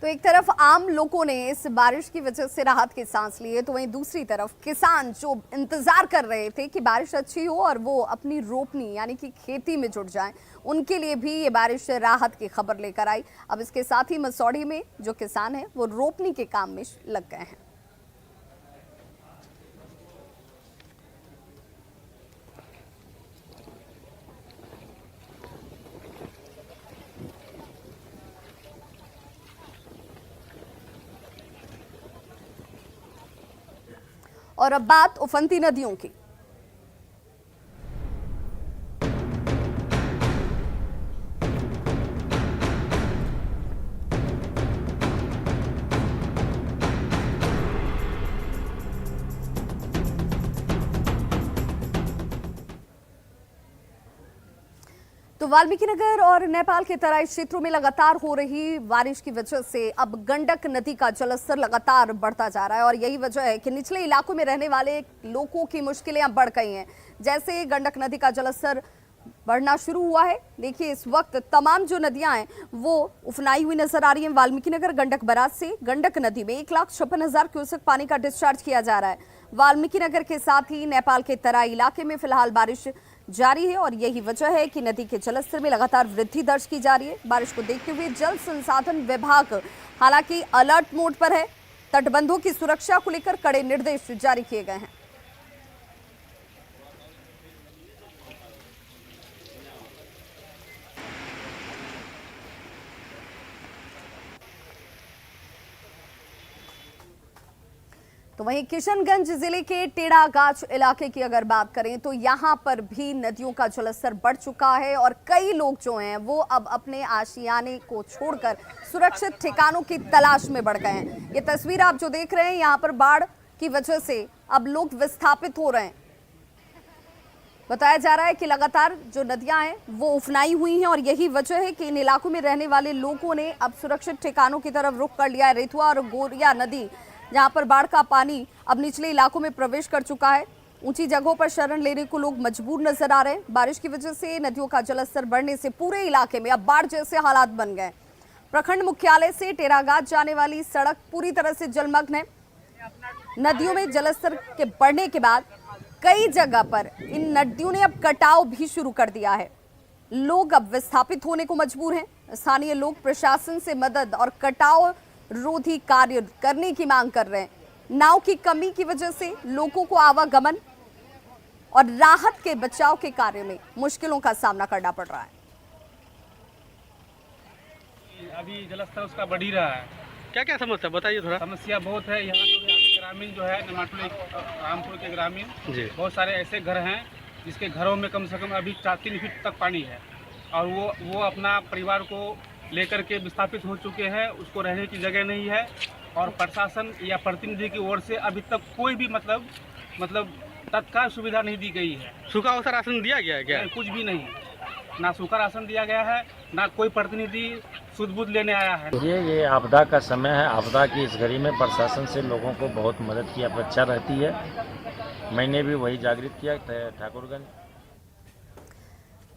तो एक तरफ आम लोगों ने इस बारिश की वजह से राहत की सांस ली है, तो वहीं दूसरी तरफ किसान जो इंतजार कर रहे थे कि बारिश अच्छी हो और वो अपनी रोपनी यानी कि खेती में जुट जाएं, उनके लिए भी ये बारिश राहत की खबर लेकर आई। अब इसके साथ ही मसौढ़ी में जो किसान हैं वो रोपनी के काम में लग गए हैं। और अब बात उफनती नदियों की। तो वाल्मीकि नगर और नेपाल के तराई क्षेत्रों में लगातार हो रही बारिश की वजह से अब गंडक नदी का जलस्तर लगातार बढ़ता जा रहा है और यही वजह है कि निचले इलाकों में रहने वाले लोगों की मुश्किलें अब बढ़ गई हैं। जैसे गंडक नदी का जलस्तर बढ़ना शुरू हुआ है, देखिए इस वक्त तमाम जो नदियां हैं वो उफनाई हुई नजर आ रही हैं। वाल्मीकि नगर गंडक बराज से गंडक नदी में 1,56,000 क्यूसेक पानी का डिस्चार्ज किया जा रहा है। वाल्मीकि नगर के साथ ही नेपाल के तराई इलाके में फिलहाल बारिश जारी है और यही वजह है कि नदी के जलस्तर में लगातार वृद्धि दर्ज की जा रही है। बारिश को देखते हुए जल संसाधन विभाग हालांकि अलर्ट मोड पर है। तटबंधों की सुरक्षा को लेकर कड़े निर्देश जारी किए गए हैं। तो वहीं किशनगंज जिले के टेढ़ागाछ इलाके की अगर बात करें तो यहां पर भी नदियों का जलस्तर बढ़ चुका है और कई लोग जो हैं वो अब अपने आशियाने को छोड़कर सुरक्षित ठिकानों की तलाश में बढ़ गए हैं। ये तस्वीर आप जो देख रहे हैं, यहां पर बाढ़ की वजह से अब लोग विस्थापित हो रहे हैं। बताया जा रहा है कि लगातार जो नदियां हैं वो उफनाई हुई हैं और यही वजह है कि इन इलाकों में रहने वाले लोगों ने अब सुरक्षित ठिकानों की तरफ रुख कर लिया है। रेथुआ और गोरिया नदी जहां पर बाढ़ का पानी अब निचले इलाकों में प्रवेश कर चुका है, ऊंची जगहों पर शरण लेने को लोग मजबूर नजर आ रहे हैं। बारिश की वजह से नदियों का जलस्तर बढ़ने से पूरे इलाके में अब बाढ़ जैसे हालात बन गए। प्रखंड मुख्यालय से टेढ़ागाछ जाने वाली सड़क पूरी तरह से जलमग्न है। नदियों में जलस्तर के बढ़ने के बाद कई जगह पर इन नदियों ने अब कटाव भी शुरू कर दिया है। लोग अब विस्थापित होने को मजबूर हैं। स्थानीय लोग प्रशासन से मदद और कटाव रोधी कार्य करने की मांग कर रहे हैं। नाव की कमी की वजह से लोगों को आवागमन और राहत के बचाव के कार्य में मुश्किलों का सामना करना पड़ रहा है। अभी जलस्तर उसका बढ़ ही रहा है। क्या क्या समस्या बताइए थोड़ा। समस्या बहुत है यहाँ जो ग्रामीण जो है नमाटुली रामपुर के ग्रामीण जी, बहुत सारे ऐसे घर हैं जिसके घरों में कम से कम अभी 4-3 फीट तक पानी है और वो अपना परिवार को लेकर के विस्थापित हो चुके हैं। उसको रहने की जगह नहीं है और प्रशासन या प्रतिनिधि की ओर से अभी तक कोई भी मतलब तत्काल सुविधा नहीं दी गई है। सूखा अवसर राशन दिया गया है क्या? कुछ भी नहीं, ना सूखा राशन दिया गया है, ना कोई प्रतिनिधि सुध बुध लेने आया है। ये आपदा का समय है। आपदा की इस घड़ी में प्रशासन से लोगों को बहुत मदद की अपेक्षा रहती है। मैंने भी वही जागृत किया ठाकुरगंज।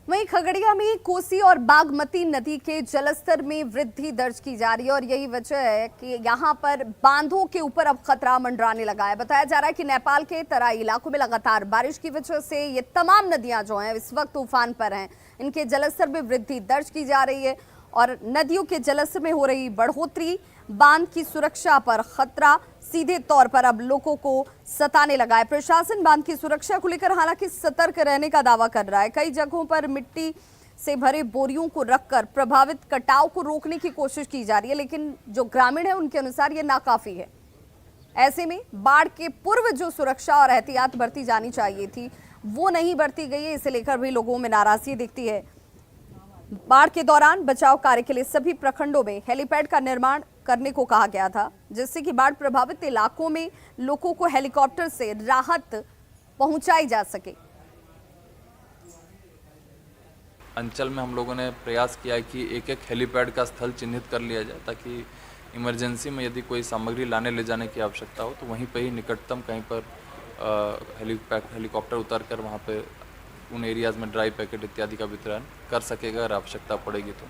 वहीं खगड़िया में कोसी और बागमती नदी के जलस्तर में वृद्धि दर्ज की जा रही है और यही वजह है कि यहां पर बांधों के ऊपर अब खतरा मंडराने लगा है। बताया जा रहा है कि नेपाल के तराई इलाकों में लगातार बारिश की वजह से ये तमाम नदियां जो हैं इस वक्त उफान पर हैं। इनके जलस्तर में वृद्धि दर्ज की जा रही है और नदियों के जलस्तर में हो रही बढ़ोतरी बांध की सुरक्षा पर खतरा सीधे तौर पर अब लोगों को सताने लगा है। प्रशासन बांध की सुरक्षा को लेकर हालांकि सतर्क रहने का दावा कर रहा है। कई जगहों पर मिट्टी से भरे बोरियों को रखकर प्रभावित कटाव को रोकने की कोशिश की जा रही है, लेकिन जो ग्रामीण है उनके अनुसार ये नाकाफी है। ऐसे में बाढ़ के पूर्व जो सुरक्षा और एहतियात बरती जानी चाहिए थी वो नहीं बरती गई है। इसे लेकर भी लोगों में नाराजगी दिखती है। बाढ़ के दौरान बचाव कार्य के लिए सभी प्रखंडों में हेलीपैड का निर्माण करने को कहा गया था, जिससे कि बाढ़ प्रभावित इलाकों में लोगों को हेलीकॉप्टर से राहत पहुंचाई जा सके। अंचल में हम लोगों ने प्रयास किया कि एक एक हेलीपैड का स्थल चिन्हित कर लिया जाए ताकि इमरजेंसी में यदि कोई सामग्री लाने ले जाने की आवश्यकता हो तो वहीं पे ही निकटतम कहीं पर हेलीकॉप्टर उतारकर वहाँ पे उन एरियाज़ में ड्राई पैकेट इत्यादि का वितरण कर सकेगा अगर आवश्यकता पड़ेगी तो।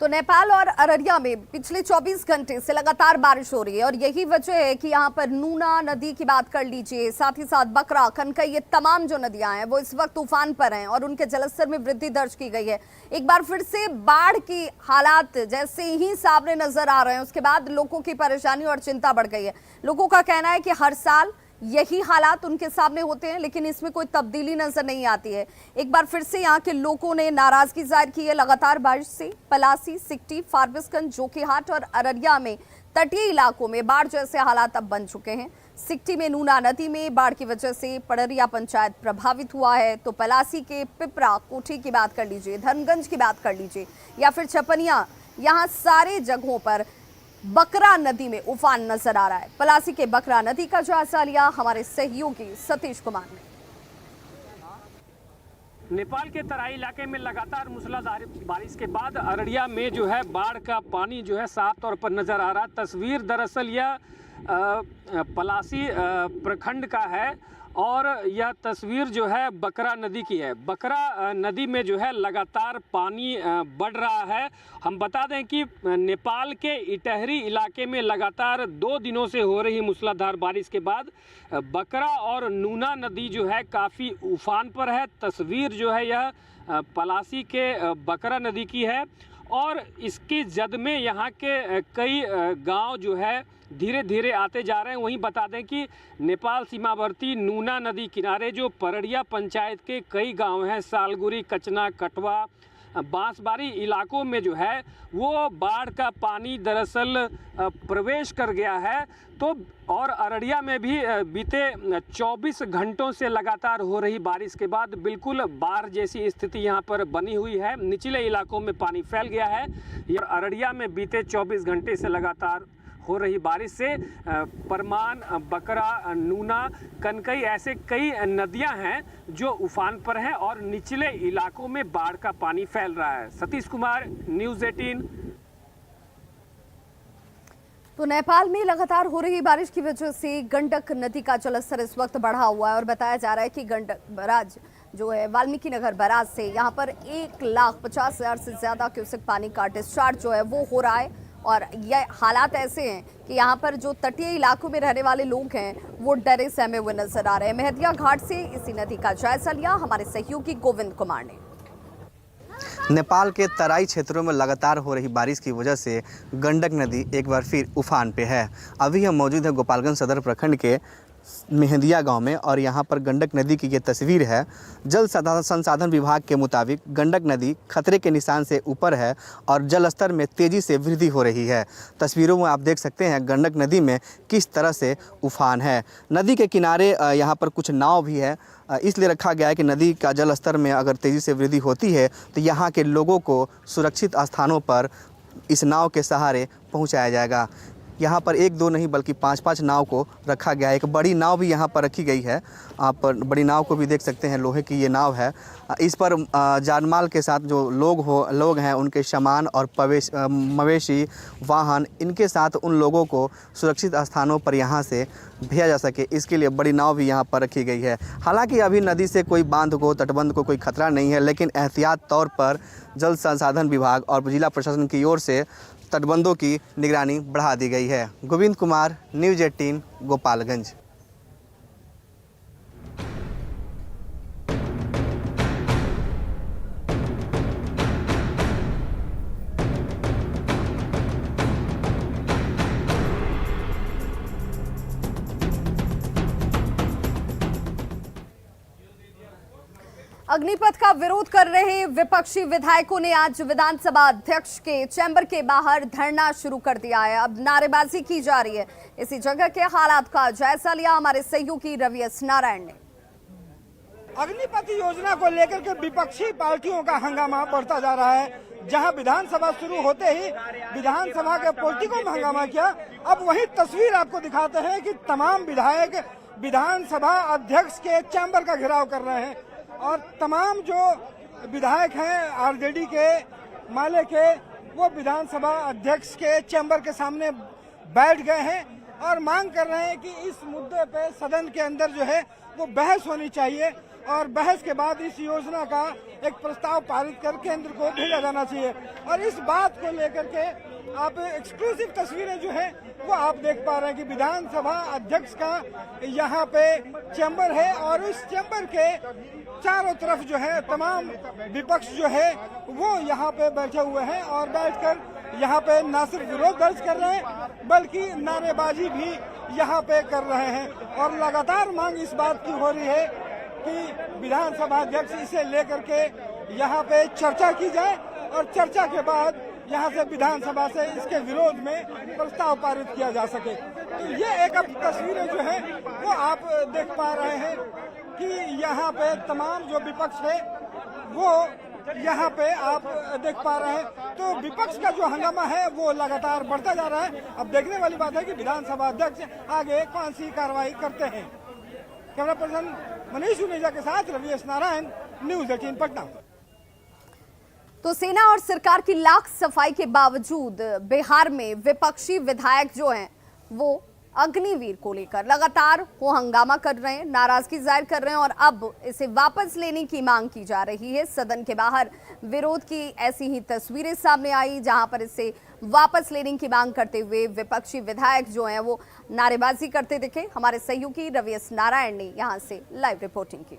तो नेपाल और अररिया में पिछले 24 घंटे से लगातार बारिश हो रही है और यही वजह है कि यहाँ पर नूना नदी की बात कर लीजिए, साथ ही साथ बकरा, कनकई, ये तमाम जो नदियां हैं वो इस वक्त तूफान पर हैं और उनके जलस्तर में वृद्धि दर्ज की गई है। एक बार फिर से बाढ़ की हालात जैसे ही सामने नजर आ रहे हैं, उसके बाद लोगों की परेशानी और चिंता बढ़ गई है। लोगों का कहना है कि हर साल यही हालात उनके सामने होते हैं, लेकिन इसमें कोई तब्दीली नजर नहीं आती है। एक बार फिर से यहाँ के लोगों ने नाराजगी जाहिर की है लगातार बारिश से। पलासी, सिकटी, फारबिसगंज, जोकीहाट और अररिया में तटीय इलाकों में बाढ़ जैसे हालात अब बन चुके हैं। सिकटी में नूना नदी में बाढ़ की वजह से पड़रिया पंचायत प्रभावित हुआ है, तो पलासी के पिपरा कोठी की बात कर लीजिए, धनगंज की बात कर लीजिए या फिर छपनिया, यहाँ सारे जगहों पर बकरा नदी में उफान नजर आ रहा है। पलासी के बकरा नदी का जायजा लिया हमारे सहयोगी सतीश कुमार ने। नेपाल के तराई इलाके में लगातार मूसलाधार बारिश के बाद अररिया में जो है बाढ़ का पानी जो है साफ तौर पर नजर आ रहा है। तस्वीर दरअसल यह पलासी प्रखंड का है और यह तस्वीर जो है बकरा नदी की है। बकरा नदी में जो है लगातार पानी बढ़ रहा है। हम बता दें कि नेपाल के इटहरी इलाके में लगातार 2 दिनों से हो रही मूसलाधार बारिश के बाद बकरा और नूना नदी जो है काफ़ी उफान पर है। तस्वीर जो है यह पलासी के बकरा नदी की है और इसकी जद में यहाँ के कई गांव जो है धीरे धीरे आते जा रहे हैं। वहीं बता दें कि नेपाल सीमावर्ती नूना नदी किनारे जो पड़रिया पंचायत के कई गांव हैं, सालगुरी, कचना, कटवा, बांसबारी इलाकों में जो है वो बाढ़ का पानी दरअसल प्रवेश कर गया है। तो और अररिया में भी बीते 24 घंटों से लगातार हो रही बारिश के बाद बिल्कुल बाढ़ जैसी स्थिति यहाँ पर बनी हुई है। निचले इलाकों में पानी फैल गया है। अररिया में बीते 24 घंटे से लगातार हो रही बारिश से परमान, बकरा, नूना, कनकई ऐसे कई नदियां हैं जो उफान पर हैं और निचले इलाकों में बाढ़ का पानी फैल रहा है। सतीश कुमार, न्यूज़ 18। तो नेपाल में लगातार हो रही बारिश की वजह से गंडक नदी का जलस्तर इस वक्त बढ़ा हुआ है और बताया जा रहा है कि गंडक बराज जो है वाल्मीकि नगर बराज से यहाँ पर 1,50,000 से ज्यादा क्यूसेक पानी का डिस्चार्ज जो है वो हो रहा है। और ये हालात ऐसे हैं कि यहाँ पर जो तटीय इलाकों में रहने वाले लोग हैं वो डरे सहमे हुए नजर आ रहे हैं। मेहदिया घाट से इसी नदी का जायजा लिया हमारे सहयोगी गोविंद कुमार ने। नेपाल के तराई क्षेत्रों में लगातार हो रही बारिश की वजह से गंडक नदी एक बार फिर उफान पे है। अभी हम मौजूद हैं गोपालगंज सदर प्रखंड के मेहदिया गांव में और यहां पर गंडक नदी की ये तस्वीर है। जल संसाधन विभाग के मुताबिक गंडक नदी खतरे के निशान से ऊपर है और जल स्तर में तेज़ी से वृद्धि हो रही है। तस्वीरों में आप देख सकते हैं गंडक नदी में किस तरह से उफान है। नदी के किनारे यहां पर कुछ नाव भी है, इसलिए रखा गया है कि नदी का जल स्तर में अगर तेज़ी से वृद्धि होती है तो यहाँ के लोगों को सुरक्षित स्थानों पर इस नाव के सहारे पहुँचाया जाएगा। यहाँ पर 1-2 नहीं बल्कि 5-5 नाव को रखा गया है। एक बड़ी नाव भी यहाँ पर रखी गई है। आप बड़ी नाव को भी देख सकते हैं, लोहे की ये नाव है। इस पर जानमाल के साथ जो लोग हैं उनके सामान और मवेशी, वाहन, इनके साथ उन लोगों को सुरक्षित स्थानों पर यहाँ से भेजा जा सके, इसके लिए बड़ी नाव भी यहाँ पर रखी गई है। हालांकि अभी नदी से कोई बांध को, तटबंध को कोई खतरा नहीं है, लेकिन एहतियात तौर पर जल संसाधन विभाग और जिला प्रशासन की ओर से तटबंधों की निगरानी बढ़ा दी गई है। गोविंद कुमार, न्यूज़ 18, गोपालगंज। अग्निपथ का विरोध कर रहे विपक्षी विधायकों ने आज विधानसभा अध्यक्ष के चैम्बर के बाहर धरना शुरू कर दिया है। अब नारेबाजी की जा रही है। इसी जगह के हालात का जायजा लिया हमारे सहयोगी रवि एस नारायण ने। अग्निपथ योजना को लेकर के विपक्षी पार्टियों का हंगामा बढ़ता जा रहा है। जहां विधानसभा शुरू होते ही विधानसभा के पॉलिटिकों में हंगामा किया, अब वही तस्वीर आपको दिखाते हैं कि तमाम विधायक विधानसभा अध्यक्ष के चैम्बर का घेराव कर रहे हैं और तमाम जो विधायक हैं आरजेडी के, माले के, वो विधानसभा अध्यक्ष के चैम्बर के सामने बैठ गए हैं और मांग कर रहे हैं कि इस मुद्दे पे सदन के अंदर जो है वो बहस होनी चाहिए। और बहस के बाद इस योजना का एक प्रस्ताव पारित कर केंद्र को भेजा जाना चाहिए। और इस बात को लेकर के आप एक्सक्लूसिव तस्वीरें जो है वो आप देख पा रहे हैं कि विधानसभा अध्यक्ष का यहाँ पे चैम्बर है और उस चैम्बर के चारों तरफ जो है तमाम विपक्ष जो है वो यहाँ पे बैठे हुए हैं और बैठकर यहाँ पे न सिर्फ विरोध दर्ज कर रहे हैं बल्कि नारेबाजी भी यहाँ पे कर रहे हैं। और लगातार मांग इस बात की हो रही है कि विधानसभा अध्यक्ष इसे लेकर के यहाँ पे चर्चा की जाए और चर्चा के बाद यहाँ से विधानसभा से इसके विरोध में प्रस्ताव पारित किया जा सके। तो ये एक अब तस्वीरें जो है वो आप देख पा रहे हैं कि यहाँ पे तमाम जो विपक्ष है वो यहाँ पे आप देख पा रहे हैं। तो विपक्ष का जो हंगामा है वो लगातार बढ़ता जा रहा है। अब देखने वाली बात है कि विधानसभा अध्यक्ष आगे कौन सी कार्रवाई करते हैं। कैमरा पर्सन मनीष सुनेजा के साथ रविश नारायण, न्यूज़ 18 पटना। तो सेना और सरकार की लाख सफाई के बावजूद बिहार में विपक्षी विधायक जो हैं वो अग्निवीर को लेकर लगातार वो हंगामा कर रहे हैं, नाराजगी जाहिर कर रहे हैं और अब इसे वापस लेने की मांग की जा रही है। सदन के बाहर विरोध की ऐसी ही तस्वीरें सामने आई जहां पर इसे वापस लेने की मांग करते हुए विपक्षी विधायक जो हैं वो नारेबाजी करते दिखे। हमारे सहयोगी रविश नारायण ने यहाँ से लाइव रिपोर्टिंग की।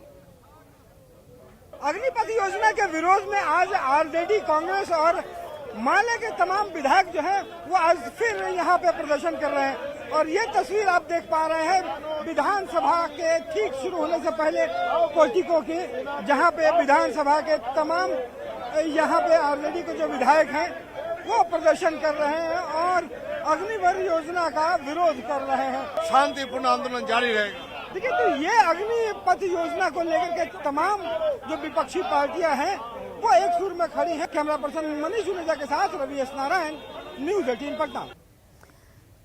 अग्निपथ योजना के विरोध में आज आरजेडी, कांग्रेस और माले के तमाम विधायक जो हैं वो आज फिर यहाँ पे प्रदर्शन कर रहे हैं। और ये तस्वीर आप देख पा रहे हैं विधानसभा के ठीक शुरू होने से पहले पोर्टिको की, जहाँ पे विधानसभा के तमाम यहाँ पे आरजेडी के जो विधायक हैं वो प्रदर्शन कर रहे हैं और अग्निवीर योजना का विरोध कर रहे हैं। शांतिपूर्ण आंदोलन जारी रहेगा। देखिए, तो ये अग्निपथ योजना को लेकर के तमाम जो विपक्षी पार्टियां हैं वो एक सुर में खड़ी हैं। कैमरा पर्सन मनीष सुनेजा के साथ रविश नारायण, न्यूज़ 18 पटना।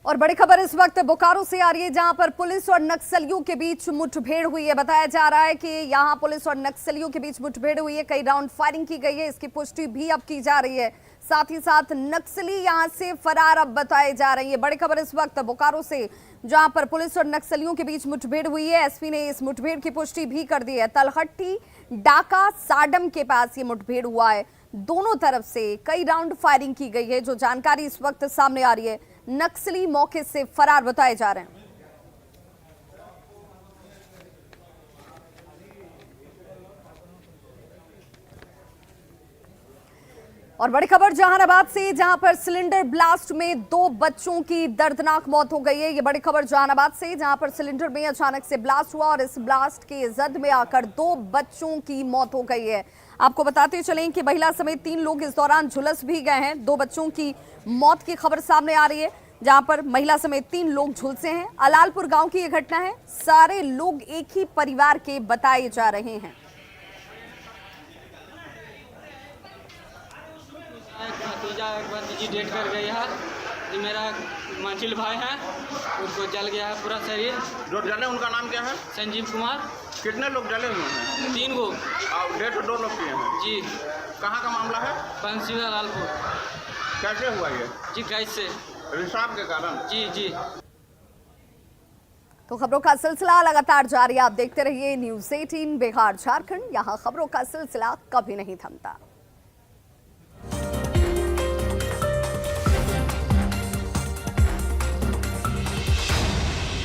और बड़ी खबर इस वक्त बोकारो से आ रही है जहां पर पुलिस और नक्सलियों के बीच मुठभेड़ हुई है। बताया जा रहा है कि यहां पुलिस और नक्सलियों के बीच मुठभेड़ हुई है, कई राउंड फायरिंग की गई है, इसकी पुष्टि भी अब की जा रही है। साथ ही साथ नक्सली यहां से फरार अब बताए जा रही है। बड़ी खबर इस वक्त बोकारो से जहां पर पुलिस और नक्सलियों के बीच मुठभेड़ हुई है। एसपी ने इस मुठभेड़ की पुष्टि भी कर दी है। तलहट्टी डाका साडम के पास ये मुठभेड़ हुआ है। दोनों तरफ से कई राउंड फायरिंग की गई है। जो जानकारी इस वक्त सामने आ रही है, नक्सली मौके से फरार बताए जा रहे हैं। और बड़ी खबर जहानाबाद से जहां पर सिलेंडर ब्लास्ट में 2 बच्चों की दर्दनाक मौत हो गई है। ये बड़ी खबर जहानाबाद से जहां पर सिलेंडर में अचानक से ब्लास्ट हुआ और इस ब्लास्ट के जद में आकर 2 बच्चों की मौत हो गई है। आपको बताते चलें कि महिला समेत 3 लोग इस दौरान झुलस भी गए हैं। 2 बच्चों की मौत की खबर सामने आ रही है जहां पर महिला समेत 3 लोग झुलसे हैं। अलालपुर गांव की यह घटना है। सारे लोग एक ही परिवार के बताए जा रहे हैं। भतीजा एक बार जी डेट कर गई है। ये मेरा मंजिल भाई है, उसको जल गया है पूरा शरीर। जो जले उनका नाम क्या है? संजीव कुमार। कितने लोग जले हुए हैं? 3 गो। और डेट 2 लोग किए हैं जी। कहाँ का मामला है? पंसीवा लालपुर। कैसे हुआ ये? जी गैस से, रिसाव के कारण। जी जी। तो खबरों का सिलसिला लगातार जारी। आप देखते रहिए न्यूज़ 18 बिहार झारखंड। यहाँ खबरों का सिलसिला कभी नहीं थमता।